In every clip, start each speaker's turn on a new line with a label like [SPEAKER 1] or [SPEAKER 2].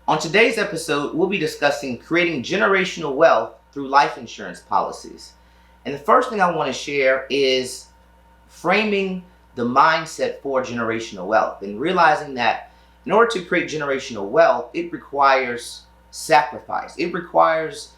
[SPEAKER 1] On today's episode, we'll be discussing creating generational wealth through life insurance policies. And the first thing I want to share is framing the mindset for generational wealth and realizing that in order to create generational wealth, it requires sacrifice. It requires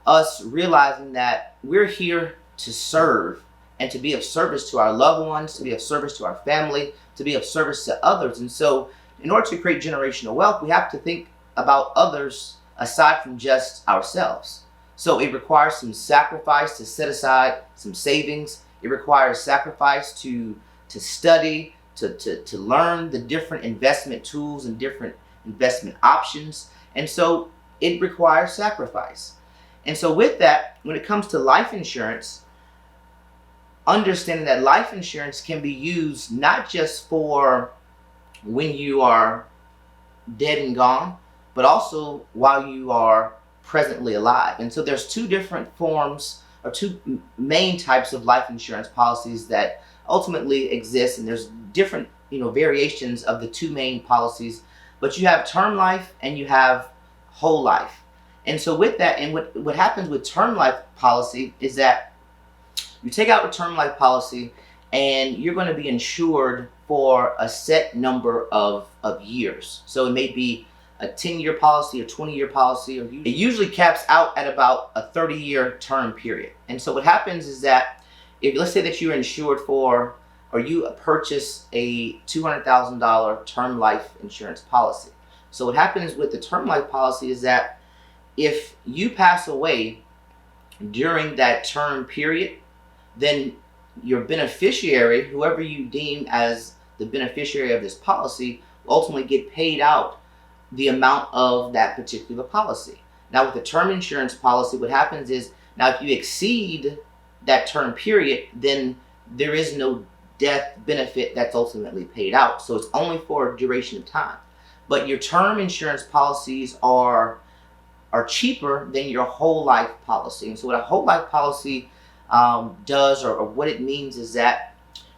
[SPEAKER 1] us realizing that we're here to serve and to be of service to our loved ones, to be of service to our family, to be of service to others. And so, in order to create generational wealth, we have to think about others aside from just ourselves. So it requires some sacrifice to set aside some savings. It requires sacrifice to study, to learn the different investment tools and different investment options. And so it requires sacrifice. And so with that, when it comes to life insurance, understanding that life insurance can be used not just for when you are dead and gone, but also while you are presently alive. And so there's two different forms or two main types of life insurance policies that ultimately exist, and there's different variations of the two main policies, but you have term life and you have whole life. And so with that, and what happens with term life policy is that you take out a term life policy and you're going to be insured for a set number of years. So it may be a 10-year policy, a 20-year policy, or it usually caps out at about a 30-year term period. And so what happens is that if, let's say that you're insured for, or you purchase a $200,000 term life insurance policy. So what happens with the term life policy is that if you pass away during that term period, then your beneficiary, whoever you deem as the beneficiary of this policy, will ultimately get paid out the amount of that particular policy. Now with the term insurance policy, what happens is, now if you exceed that term period, then there is no death benefit that's ultimately paid out. So it's only for a duration of time. But your term insurance policies are cheaper than your whole life policy. And so what a whole life policy does, or what it means, is that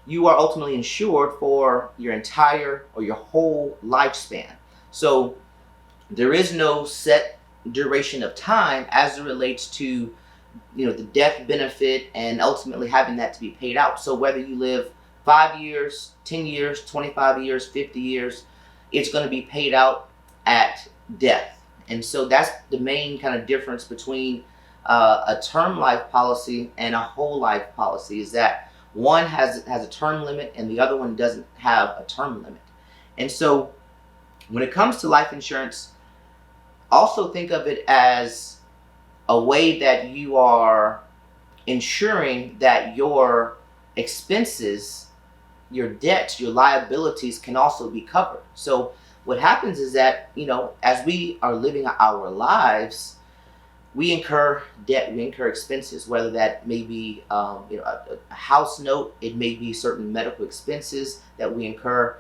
[SPEAKER 1] you are ultimately insured for your entire or your whole lifespan. So there is no set duration of time as it relates to the death benefit and ultimately having that to be paid out. So whether you live 5 years, 10 years, 25 years, 50 years, it's going to be paid out at death. And so that's the main kind of difference between a term life policy and a whole life policy, is that one has a term limit and the other one doesn't have a term limit. And so when it comes to life insurance, also think of it as a way that you are ensuring that your expenses, your debts, your liabilities can also be covered. So what happens is that, as we are living our lives, we incur debt, we incur expenses, whether that may be a house note, it may be certain medical expenses that we incur.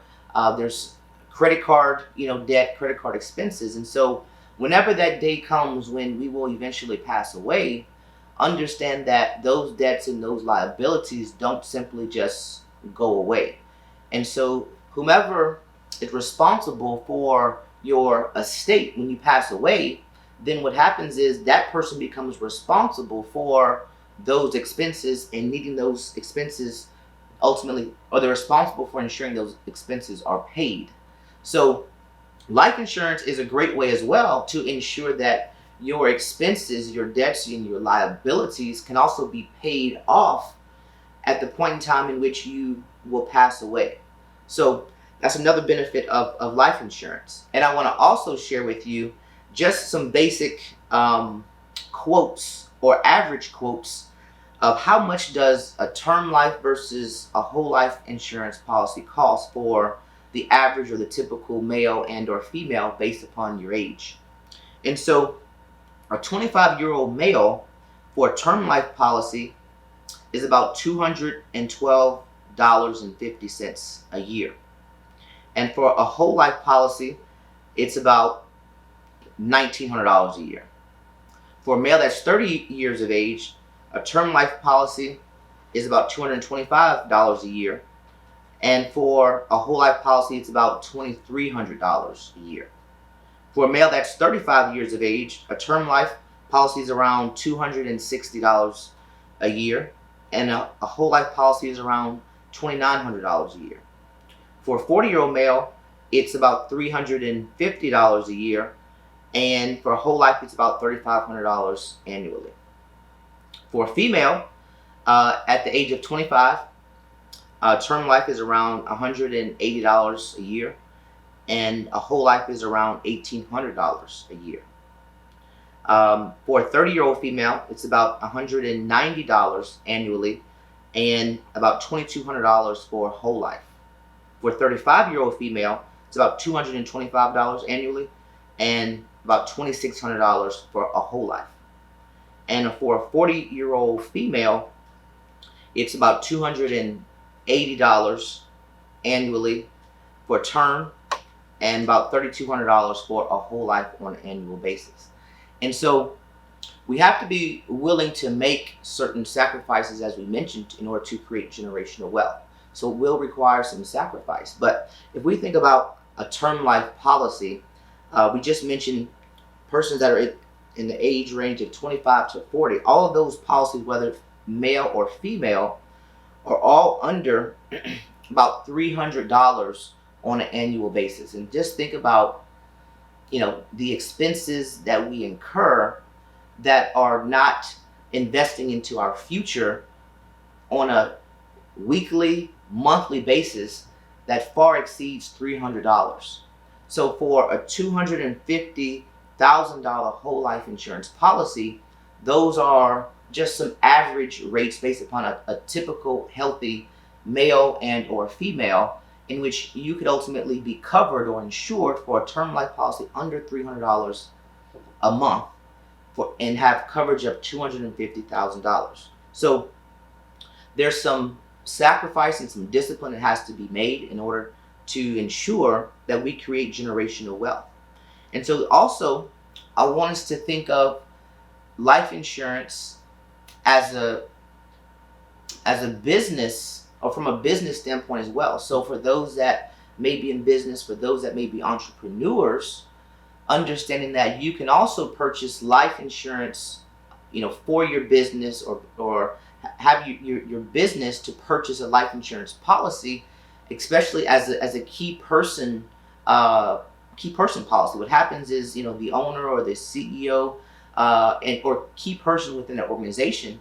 [SPEAKER 1] There's credit card, debt, credit card expenses. And so whenever that day comes when we will eventually pass away, understand that those debts and those liabilities don't simply just go away. And so whomever is responsible for your estate when you pass away, then what happens is that person becomes responsible for those expenses and needing those expenses ultimately, or they're responsible for ensuring those expenses are paid. So life insurance is a great way as well to ensure that your expenses, your debts, and your liabilities can also be paid off at the point in time in which you will pass away. So that's another benefit of life insurance. And I want to also share with you just some basic quotes or average quotes of how much does a term life versus a whole life insurance policy cost for the average or the typical male and or female based upon your age. And so a 25-year-old male for a term life policy is about $212.50 a year. And for a whole life policy, it's about $1,900 a year. For a male that's 30 years of age, a term life policy is about $225 a year. And for a whole life policy, it's about $2,300 a year. For a male that's 35 years of age, a term life policy is around $260 a year, and a whole life policy is around $2,900 a year. For a 40-year-old male, it's about $350 a year, and for a whole life, it's about $3,500 annually. For a female, at the age of 25, term life is around $180 a year, and a whole life is around $1,800 a year. For a 30-year-old female, it's about $190 annually, and about $2,200 for a whole life. For a 35-year-old female, it's about $225 annually, and about $2,600 for a whole life. And for a 40-year-old female, it's about $280 annually for a term, and about $3,200 for a whole life on an annual basis. And so we have to be willing to make certain sacrifices, as we mentioned, in order to create generational wealth. So it will require some sacrifice. But if we think about a term life policy, we just mentioned persons that are in the age range of 25 to 40. All of those policies, whether male or female, are all under about $300 on an annual basis. And just think about, the expenses that we incur that are not investing into our future on a weekly, monthly basis that far exceeds $300. So for a $250,000 whole life insurance policy, those are just some average rates based upon a typical healthy male and or female, in which you could ultimately be covered or insured for a term life policy under $300 a month and have coverage of $250,000. So there's some sacrifice and some discipline that has to be made in order to ensure that we create generational wealth. And so also, I want us to think of life insurance as a business, or from a business standpoint as well. So for those that may be in business, for those that may be entrepreneurs, understanding that you can also purchase life insurance, for your business, or have your business to purchase a life insurance policy, especially as a key person policy. What happens is, the owner or the CEO or key person within an organization,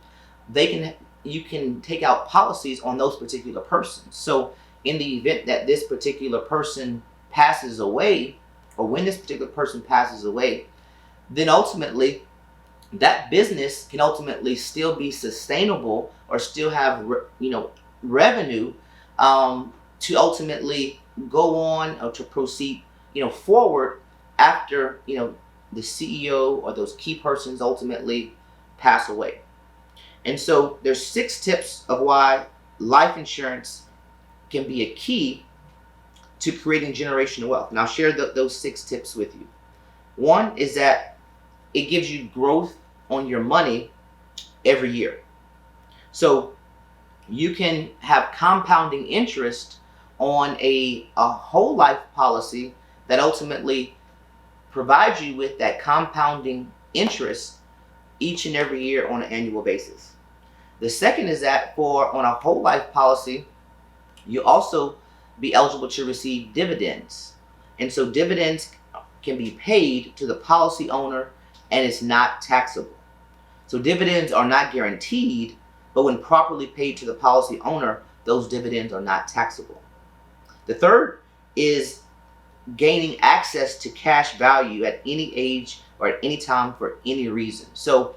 [SPEAKER 1] you can take out policies on those particular persons. So in the event that this particular person passes away, or when this particular person passes away, then ultimately that business can ultimately still be sustainable or still have revenue to ultimately go on or to proceed forward after the CEO or those key persons ultimately pass away. And so there's 6 tips of why life insurance can be a key to creating generational wealth. And I'll share those 6 tips with you. One is that it gives you growth on your money every year. So you can have compounding interest on a whole life policy that ultimately provides you with that compounding interest each and every year on an annual basis. The second is that on a whole life policy, you also be eligible to receive dividends. And so dividends can be paid to the policy owner, and it's not taxable. So dividends are not guaranteed, but when properly paid to the policy owner, those dividends are not taxable. The third is gaining access to cash value at any age or at any time for any reason. So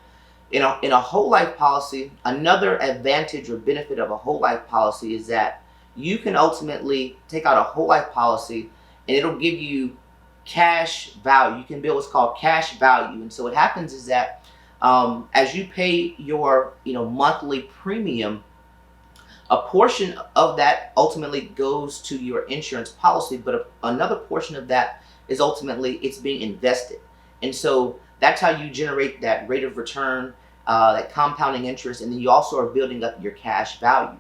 [SPEAKER 1] in a whole life policy, another advantage or benefit of a whole life policy is that you can ultimately take out a whole life policy and it'll give you cash value. You can build what's called cash value. And so what happens is that as you pay your monthly premium, a portion of that ultimately goes to your insurance policy, but another portion of that is ultimately it's being invested. And so that's how you generate that rate of return, that compounding interest, and then you also are building up your cash value.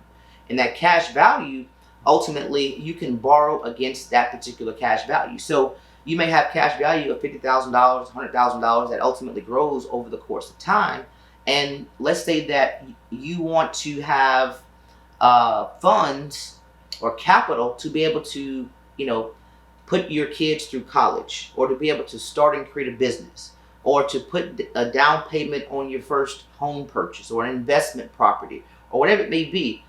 [SPEAKER 1] And that cash value, ultimately, you can borrow against that particular cash value. So you may have cash value of $50,000, $100,000 that ultimately grows over the course of time. And let's say that you want to have funds or capital to be able to, you know, put your kids through college, or to be able to start and create a business, or to put a down payment on your first home purchase or an investment property, or whatever it may be.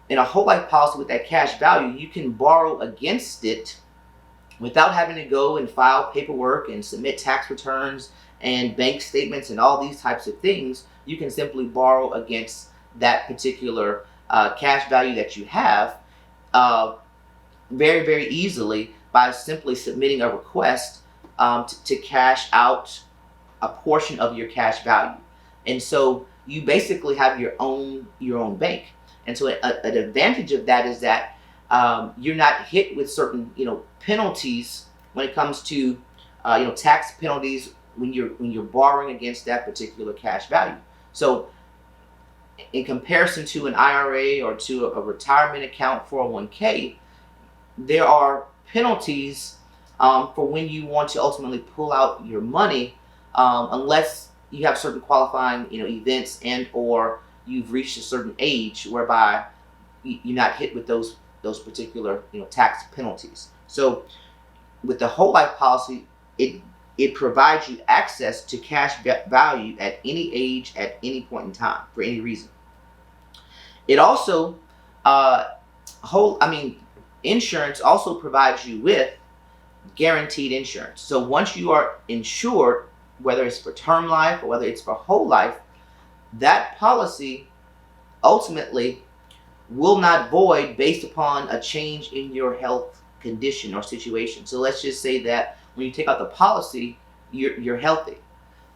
[SPEAKER 1] In a whole life policy with that cash value, you can borrow against it without having to go and file paperwork and submit tax returns and bank statements and all these types of things. You can simply borrow against that particular cash value that you have very, very easily by simply submitting a request to cash out a portion of your cash value. And so you basically have your own bank. And so an advantage of that is that you're not hit with certain penalties when it comes to tax penalties when you're borrowing against that particular cash value. So in comparison to an IRA or to a retirement account 401k, there are penalties for when you want to ultimately pull out your money, unless you have certain qualifying events and or you've reached a certain age whereby you're not hit with those particular tax penalties. So with the whole life policy, it provides you access to cash value at any age, at any point in time, for any reason. It also insurance also provides you with guaranteed insurance. So once you are insured, whether it's for term life or whether it's for whole life, that policy ultimately will not void based upon a change in your health condition or situation. So let's just say that when you take out the policy, you're healthy,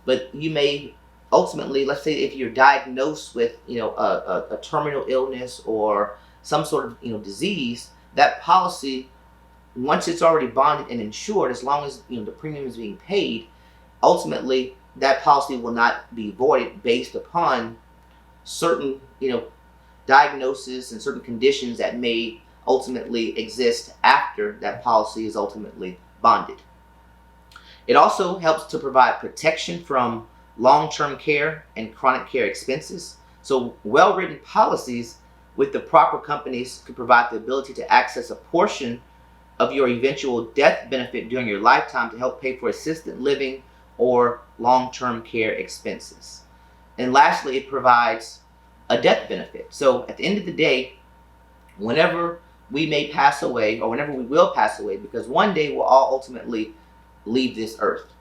[SPEAKER 1] but you may ultimately, let's say if you're diagnosed with a terminal illness or some sort of disease, that policy, once it's already bonded and insured, as long as the premium is being paid, ultimately that policy will not be voided based upon certain diagnoses and certain conditions that may ultimately exist after that policy is ultimately bonded. It also helps to provide protection from long-term care and chronic care expenses. So well-written policies with the proper companies could provide the ability to access a portion of your eventual death benefit during your lifetime to help pay for assisted living or long-term care expenses. And lastly, it provides a death benefit. So at the end of the day, whenever we may pass away, or whenever we will pass away, because one day we'll all ultimately leave this earth.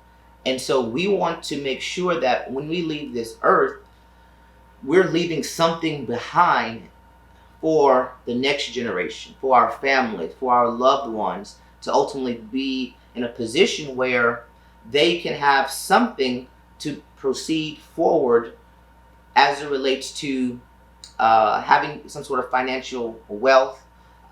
[SPEAKER 1] And so we want to make sure that when we leave this earth, we're leaving something behind for the next generation, for our family, for our loved ones, to ultimately be in a position where they can have something to proceed forward as it relates to having some sort of financial wealth,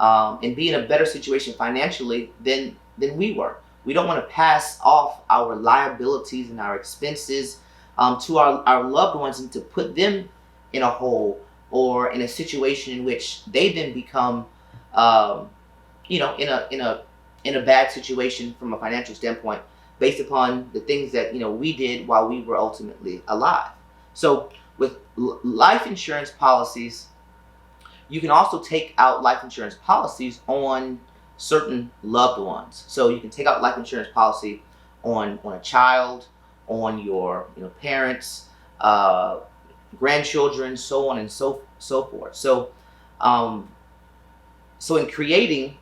[SPEAKER 1] and be in a better situation financially than we were. We don't want to pass off our liabilities and our expenses to our loved ones, and to put them in a hole or in a situation in which they then become in a bad situation from a financial standpoint based upon the things that we did while we were ultimately alive. So with life insurance policies, you can also take out life insurance policies on certain loved ones. So you can take out life insurance policy on a child, on your parents, grandchildren, so on and so forth. So in creating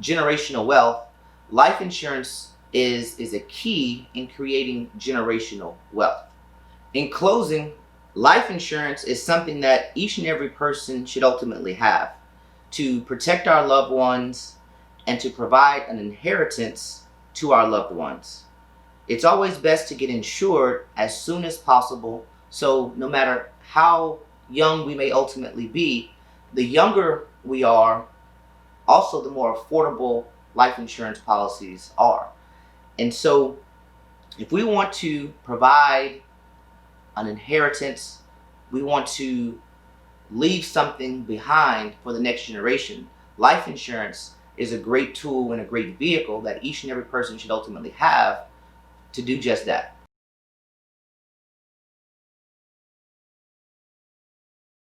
[SPEAKER 1] generational wealth, life insurance is a key in creating generational wealth. In closing, life insurance is something that each and every person should ultimately have to protect our loved ones and to provide an inheritance to our loved ones. It's always best to get insured as soon as possible, so no matter how young we may ultimately be, the younger we are, also the more affordable life insurance policies are. And so if we want to provide an inheritance, we want to leave something behind for the next generation, life insurance is a great tool and a great vehicle that each and every person should ultimately have to do just that.